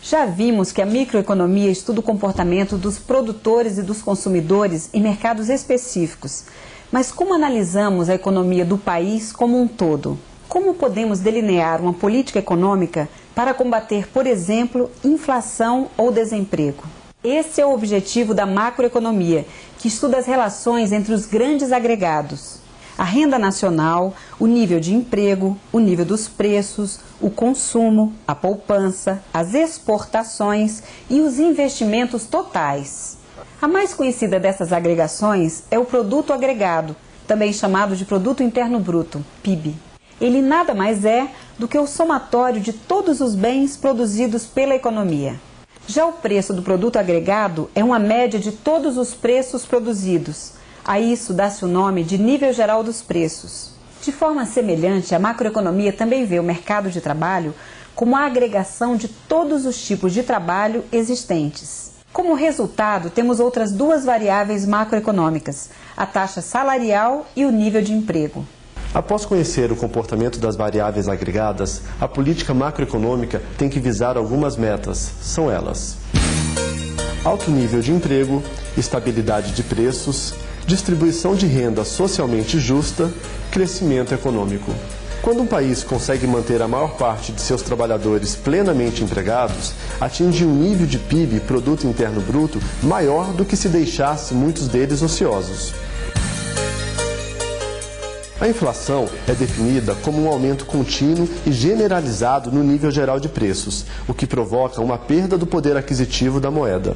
Já vimos que a microeconomia estuda o comportamento dos produtores e dos consumidores em mercados específicos. Mas como analisamos a economia do país como um todo? Como podemos delinear uma política econômica para combater, por exemplo, inflação ou desemprego? Esse é o objetivo da macroeconomia, que estuda as relações entre os grandes agregados: a renda nacional, o nível de emprego, o nível dos preços, o consumo, a poupança, as exportações e os investimentos totais. A mais conhecida dessas agregações é o produto agregado, também chamado de Produto Interno Bruto, PIB. Ele nada mais é do que o somatório de todos os bens produzidos pela economia. Já o preço do produto agregado é uma média de todos os preços produzidos. A isso dá-se o nome de nível geral dos preços. De forma semelhante, a macroeconomia também vê o mercado de trabalho como a agregação de todos os tipos de trabalho existentes. Como resultado, temos outras duas variáveis macroeconômicas: a taxa salarial e o nível de emprego. Após conhecer o comportamento das variáveis agregadas, a política macroeconômica tem que visar algumas metas. São elas: alto nível de emprego, estabilidade de preços, distribuição de renda socialmente justa, crescimento econômico. Quando um país consegue manter a maior parte de seus trabalhadores plenamente empregados, atinge um nível de PIB, Produto Interno Bruto, maior do que se deixasse muitos deles ociosos. A inflação é definida como um aumento contínuo e generalizado no nível geral de preços, o que provoca uma perda do poder aquisitivo da moeda.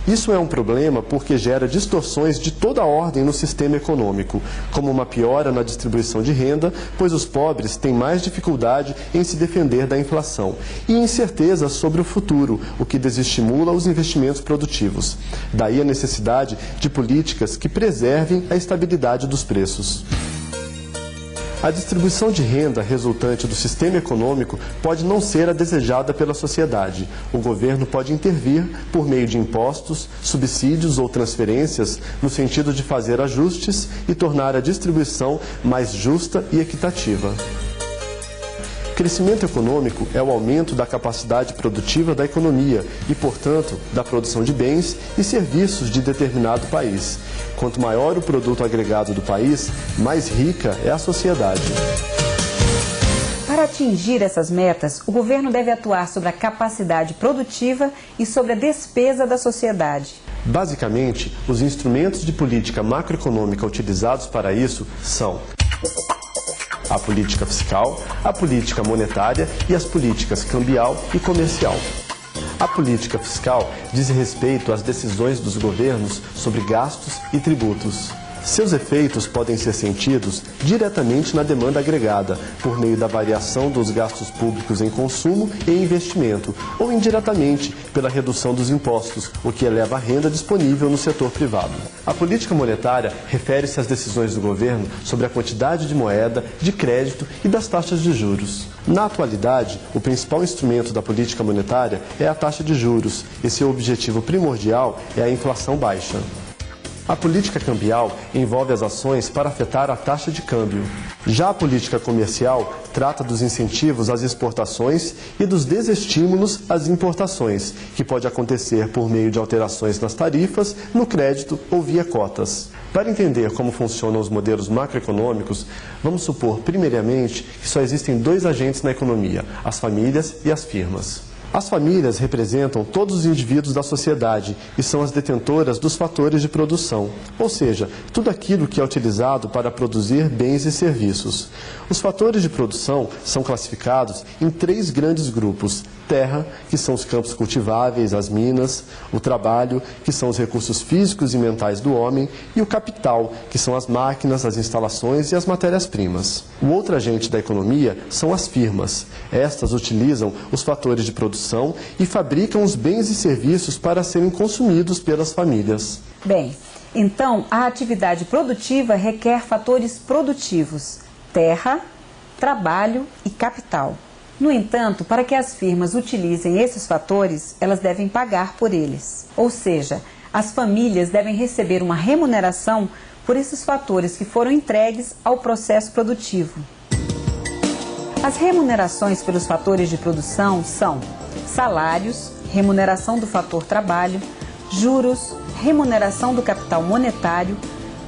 Isso é um problema porque gera distorções de toda a ordem no sistema econômico, como uma piora na distribuição de renda, pois os pobres têm mais dificuldade em se defender da inflação, e incerteza sobre o futuro, o que desestimula os investimentos produtivos. Daí a necessidade de políticas que preservem a estabilidade dos preços. A distribuição de renda resultante do sistema econômico pode não ser a desejada pela sociedade. O governo pode intervir por meio de impostos, subsídios ou transferências no sentido de fazer ajustes e tornar a distribuição mais justa e equitativa. Crescimento econômico é o aumento da capacidade produtiva da economia e, portanto, da produção de bens e serviços de determinado país. Quanto maior o produto agregado do país, mais rica é a sociedade. Para atingir essas metas, o governo deve atuar sobre a capacidade produtiva e sobre a despesa da sociedade. Basicamente, os instrumentos de política macroeconômica utilizados para isso são a política fiscal, a política monetária e as políticas cambial e comercial. A política fiscal diz respeito às decisões dos governos sobre gastos e tributos. Seus efeitos podem ser sentidos diretamente na demanda agregada, por meio da variação dos gastos públicos em consumo e investimento, ou indiretamente pela redução dos impostos, o que eleva a renda disponível no setor privado. A política monetária refere-se às decisões do governo sobre a quantidade de moeda, de crédito e das taxas de juros. Na atualidade, o principal instrumento da política monetária é a taxa de juros, e seu objetivo primordial é a inflação baixa. A política cambial envolve as ações para afetar a taxa de câmbio. Já a política comercial trata dos incentivos às exportações e dos desestímulos às importações, que pode acontecer por meio de alterações nas tarifas, no crédito ou via cotas. Para entender como funcionam os modelos macroeconômicos, vamos supor, primeiramente, que só existem dois agentes na economia: as famílias e as firmas. As famílias representam todos os indivíduos da sociedade e são as detentoras dos fatores de produção, ou seja, tudo aquilo que é utilizado para produzir bens e serviços. Os fatores de produção são classificados em três grandes grupos: terra, que são os campos cultiváveis, as minas; o trabalho, que são os recursos físicos e mentais do homem; e o capital, que são as máquinas, as instalações e as matérias-primas. O outro agente da economia são as firmas. Estas utilizam os fatores de produção e fabricam os bens e serviços para serem consumidos pelas famílias. Bem, então a atividade produtiva requer fatores produtivos: terra, trabalho e capital. No entanto, para que as firmas utilizem esses fatores, elas devem pagar por eles. Ou seja, as famílias devem receber uma remuneração por esses fatores que foram entregues ao processo produtivo. As remunerações pelos fatores de produção são salários, remuneração do fator trabalho, juros, remuneração do capital monetário,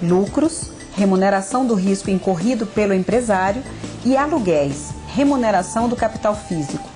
lucros, remuneração do risco incorrido pelo empresário e aluguéis, remuneração do capital físico.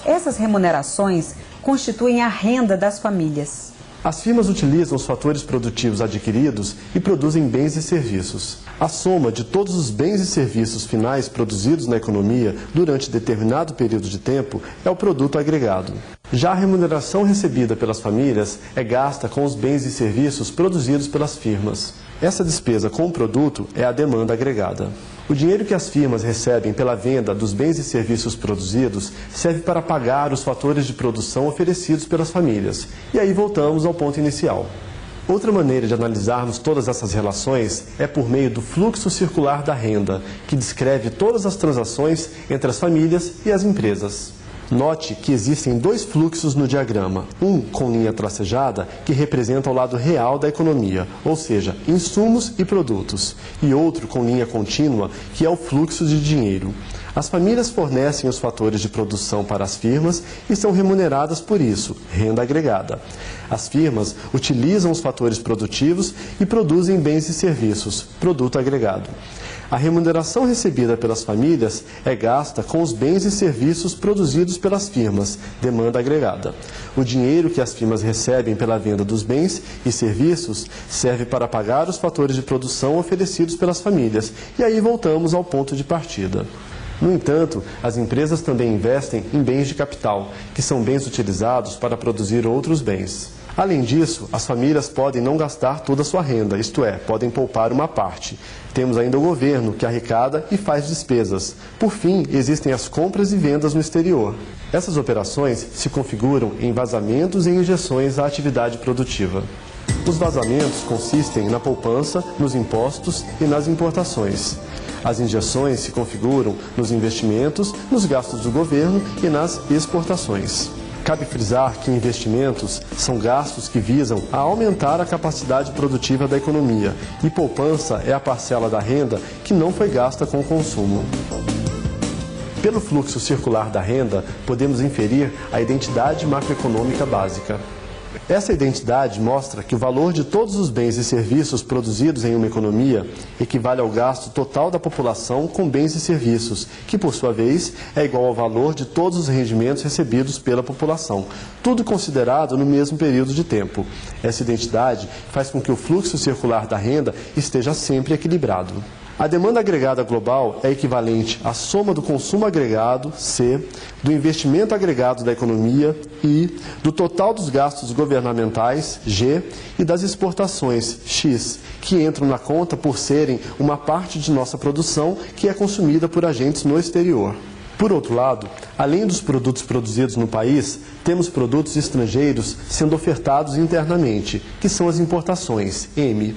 Essas remunerações constituem a renda das famílias. As firmas utilizam os fatores produtivos adquiridos e produzem bens e serviços. A soma de todos os bens e serviços finais produzidos na economia durante determinado período de tempo é o produto agregado. Já a remuneração recebida pelas famílias é gasta com os bens e serviços produzidos pelas firmas. Essa despesa com o produto é a demanda agregada. O dinheiro que as firmas recebem pela venda dos bens e serviços produzidos serve para pagar os fatores de produção oferecidos pelas famílias. E aí voltamos ao ponto inicial. Outra maneira de analisarmos todas essas relações é por meio do fluxo circular da renda, que descreve todas as transações entre as famílias e as empresas. Note que existem dois fluxos no diagrama, um com linha tracejada, que representa o lado real da economia, ou seja, insumos e produtos, e outro com linha contínua, que é o fluxo de dinheiro. As famílias fornecem os fatores de produção para as firmas e são remuneradas por isso, renda agregada. As firmas utilizam os fatores produtivos e produzem bens e serviços, produto agregado. A remuneração recebida pelas famílias é gasta com os bens e serviços produzidos pelas firmas, demanda agregada. O dinheiro que as firmas recebem pela venda dos bens e serviços serve para pagar os fatores de produção oferecidos pelas famílias. E aí voltamos ao ponto de partida. No entanto, as empresas também investem em bens de capital, que são bens utilizados para produzir outros bens. Além disso, as famílias podem não gastar toda a sua renda, isto é, podem poupar uma parte. Temos ainda o governo, que arrecada e faz despesas. Por fim, existem as compras e vendas no exterior. Essas operações se configuram em vazamentos e injeções à atividade produtiva. Os vazamentos consistem na poupança, nos impostos e nas importações. As injeções se configuram nos investimentos, nos gastos do governo e nas exportações. Cabe frisar que investimentos são gastos que visam a aumentar a capacidade produtiva da economia e poupança é a parcela da renda que não foi gasta com o consumo. Pelo fluxo circular da renda, podemos inferir a identidade macroeconômica básica. Essa identidade mostra que o valor de todos os bens e serviços produzidos em uma economia equivale ao gasto total da população com bens e serviços, que, por sua vez, é igual ao valor de todos os rendimentos recebidos pela população, tudo considerado no mesmo período de tempo. Essa identidade faz com que o fluxo circular da renda esteja sempre equilibrado. A demanda agregada global é equivalente à soma do consumo agregado, C, do investimento agregado da economia, I, do total dos gastos governamentais, G, e das exportações, X, que entram na conta por serem uma parte de nossa produção que é consumida por agentes no exterior. Por outro lado, além dos produtos produzidos no país, temos produtos estrangeiros sendo ofertados internamente, que são as importações, M.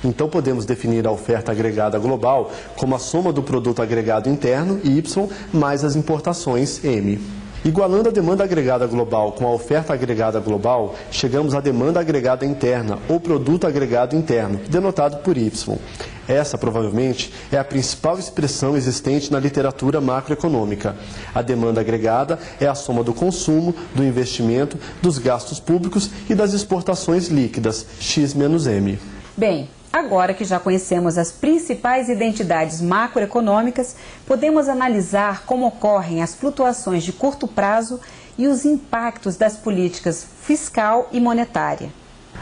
Então podemos definir a oferta agregada global como a soma do produto agregado interno, Y, mais as importações, M. Igualando a demanda agregada global com a oferta agregada global, chegamos à demanda agregada interna, ou produto agregado interno, denotado por Y. Essa, provavelmente, é a principal expressão existente na literatura macroeconômica. A demanda agregada é a soma do consumo, do investimento, dos gastos públicos e das exportações líquidas, X menos M. Bem, agora que já conhecemos as principais identidades macroeconômicas, podemos analisar como ocorrem as flutuações de curto prazo e os impactos das políticas fiscal e monetária.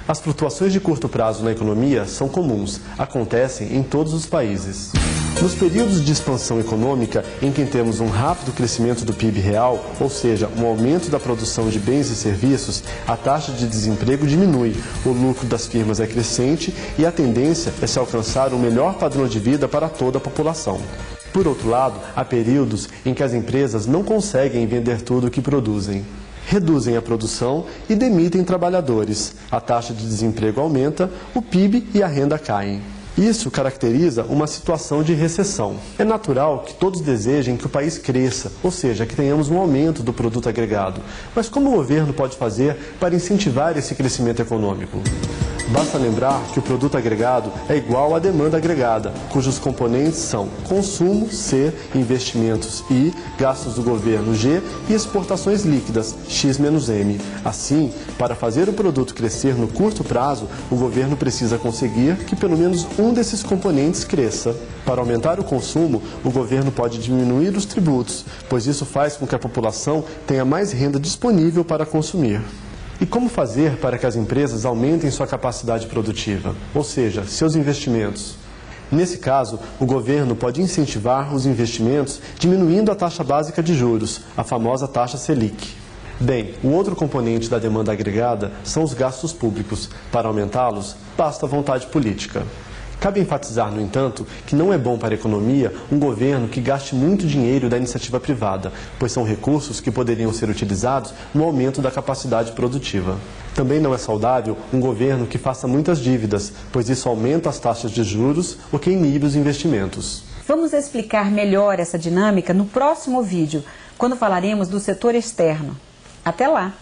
As flutuações de curto prazo na economia são comuns, acontecem em todos os países. Nos períodos de expansão econômica, em que temos um rápido crescimento do PIB real, ou seja, um aumento da produção de bens e serviços, a taxa de desemprego diminui, o lucro das firmas é crescente e a tendência é se alcançar um melhor padrão de vida para toda a população. Por outro lado, há períodos em que as empresas não conseguem vender tudo o que produzem. Reduzem a produção e demitem trabalhadores. A taxa de desemprego aumenta, o PIB e a renda caem. Isso caracteriza uma situação de recessão. É natural que todos desejem que o país cresça, ou seja, que tenhamos um aumento do produto agregado. Mas como o governo pode fazer para incentivar esse crescimento econômico? Basta lembrar que o produto agregado é igual à demanda agregada, cujos componentes são consumo, C, investimentos, I, gastos do governo, G, e exportações líquidas, X-M. Assim, para fazer o produto crescer no curto prazo, o governo precisa conseguir que pelo menos um desses componentes cresça. Para aumentar o consumo, o governo pode diminuir os tributos, pois isso faz com que a população tenha mais renda disponível para consumir. E como fazer para que as empresas aumentem sua capacidade produtiva, ou seja, seus investimentos? Nesse caso, o governo pode incentivar os investimentos diminuindo a taxa básica de juros, a famosa taxa Selic. Bem, o outro componente da demanda agregada são os gastos públicos. Para aumentá-los, basta vontade política. Cabe enfatizar, no entanto, que não é bom para a economia um governo que gaste muito dinheiro da iniciativa privada, pois são recursos que poderiam ser utilizados no aumento da capacidade produtiva. Também não é saudável um governo que faça muitas dívidas, pois isso aumenta as taxas de juros, o que inibe os investimentos. Vamos explicar melhor essa dinâmica no próximo vídeo, quando falaremos do setor externo. Até lá!